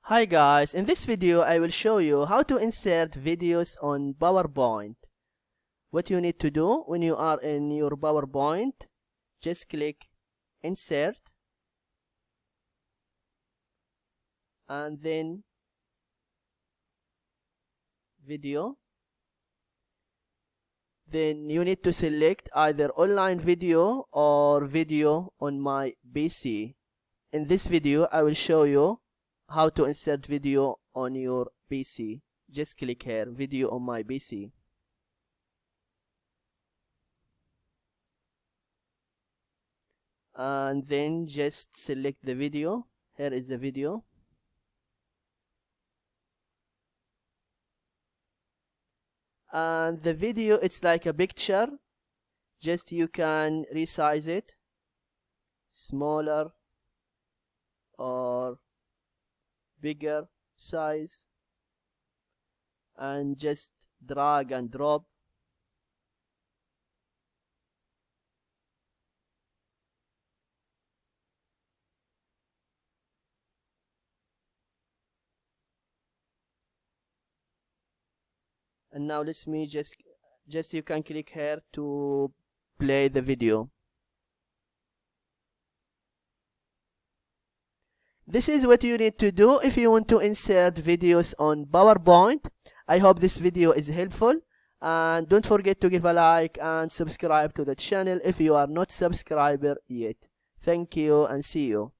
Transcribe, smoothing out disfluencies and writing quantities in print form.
Hi guys, in this video I will show you how to insert videos on PowerPoint. What you need to do when you are in your PowerPoint, just click Insert and then Video. Then you need to select either online video or video on my PC. In this video I will show you how to insert video on your PC. Just click here, video on my PC. And then just select the video. Here is the video. And the video, it's like a picture. Just you can resize it, smaller or bigger size, and just drag and drop. And now let me just you can click here to play the video. This is what you need to do if you want to insert videos on PowerPoint. I hope this video is helpful, and don't forget to give a like and subscribe to the channel if you are not subscriber yet. Thank you and see you.